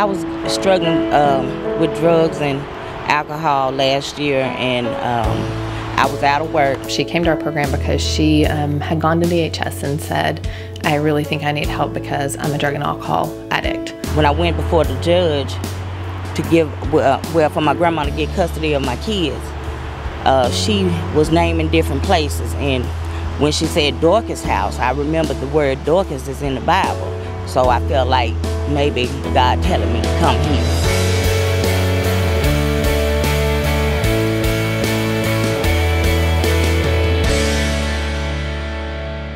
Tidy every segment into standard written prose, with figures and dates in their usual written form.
I was struggling with drugs and alcohol last year, and I was out of work. She came to our program because she had gone to DHS and said, I really think I need help because I'm a drug and alcohol addict. When I went before the judge to give, for my grandma to get custody of my kids, she was naming different places, and when she said Dorcas House, I remembered the word Dorcas is in the Bible. So I felt like maybe God telling me to come here.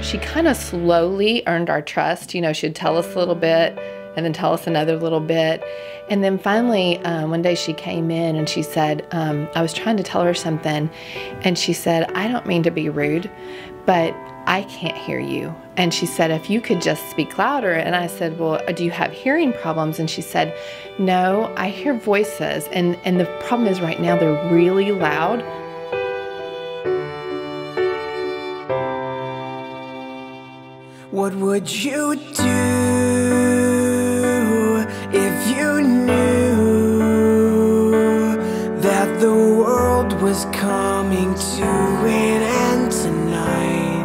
She kind of slowly earned our trust. You know, she'd tell us a little bit and then tell us another little bit. And then finally, one day she came in and she said, I was trying to tell her something, and she said, I don't mean to be rude, but I can't hear you. And she said, if you could just speak louder. And I said, well, do you have hearing problems? And she said, no, I hear voices. And the problem is right now they're really loud. What would you do if you knew that the world was coming to an end tonight?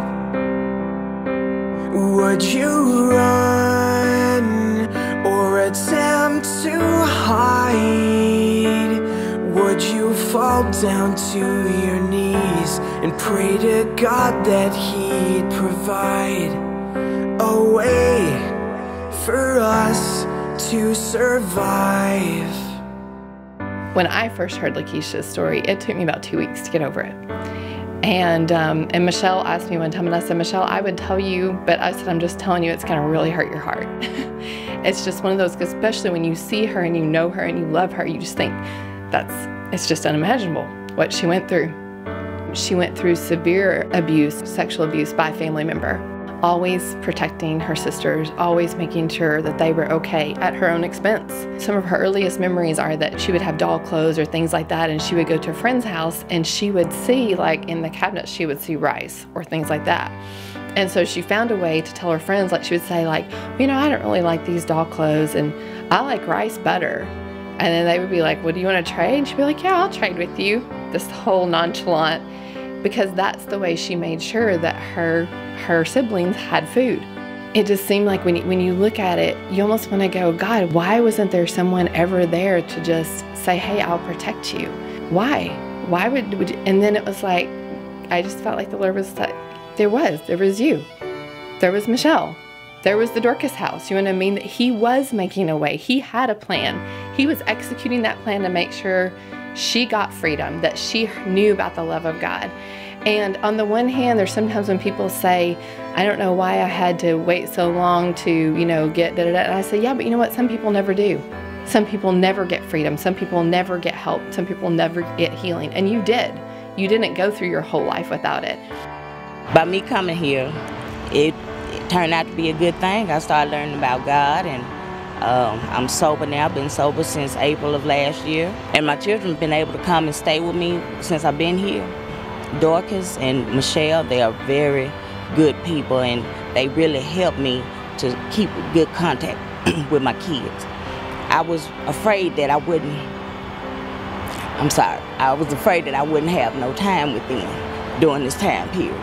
Would you run or attempt to hide? Would you fall down to your knees and pray to God that He'd provide a way for us to survive? When I first heard Lakesha's story, it took me about 2 weeks to get over it. And Michelle asked me one time, and I said, Michelle, I would tell you, but I said, I'm just telling you, it's gonna really hurt your heart. It's just one of those, especially when you see her and you know her and you love her, you just think it's just unimaginable what she went through. She went through severe abuse, sexual abuse by a family member. Always protecting her sisters, always making sure that they were okay at her own expense. Some of her earliest memories are that she would have doll clothes or things like that, and she would go to a friend's house and she would see, like in the cabinet, she would see rice or things like that. And so she found a way to tell her friends, like she would say, like, you know, I don't really like these doll clothes and I like rice better. And then they would be like, well, do you want to trade? And she'd be like, yeah, I'll trade with you. This whole nonchalant, because that's the way she made sure that her siblings had food. It just seemed like when you look at it, you almost want to go, God, why wasn't there someone ever there to just say, hey, I'll protect you? Why? Why would you? And then it was like, I just felt like the Lord was like, there was you. There was Michelle. There was the Dorcas House. You know what I mean? That He was making a way. He had a plan. He was executing that plan to make sure she got freedom, that she knew about the love of God. And on the one hand, there's sometimes when people say, I don't know why I had to wait so long to, you know, get da-da-da. And I say, yeah, but you know what? Some people never do. Some people never get freedom. Some people never get help. Some people never get healing. And you did. You didn't go through your whole life without it. By me coming here, it turned out to be a good thing. I started learning about God, and I'm sober now. I've been sober since April of last year. And my children have been able to come and stay with me since I've been here. Dorcas and Michelle, they are very good people, and they really helped me to keep good contact with my kids. I was afraid that I wouldn't have no time with them during this time period.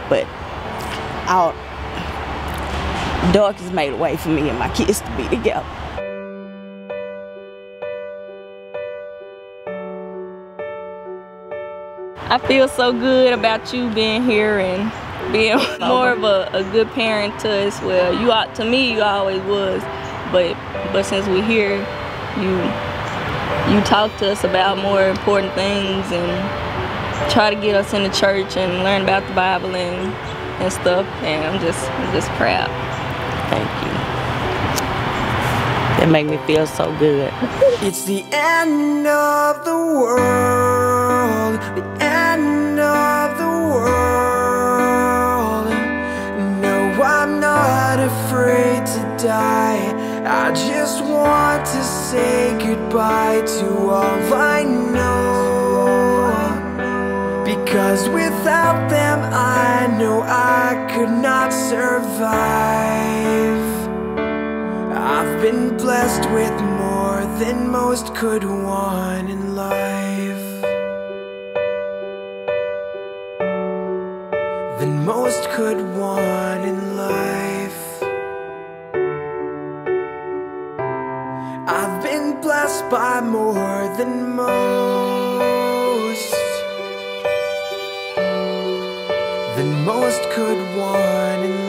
But Dorcas made a way for me and my kids to be together. I feel so good about you being here and being more of a good parent to us. Well, to me, you always was, but since we're here, you talk to us about more important things and try to get us in the church and learn about the Bible and stuff. And I'm just proud. Thank you. That make me feel so good. It's the end of the world, the end of the world. No, I'm not afraid to die. I just want to say goodbye to all I know, because without them I know I could not survive. I've been blessed with more than most could want in life. Than most could want in life. I've been blessed by more than most. Than most could want in life.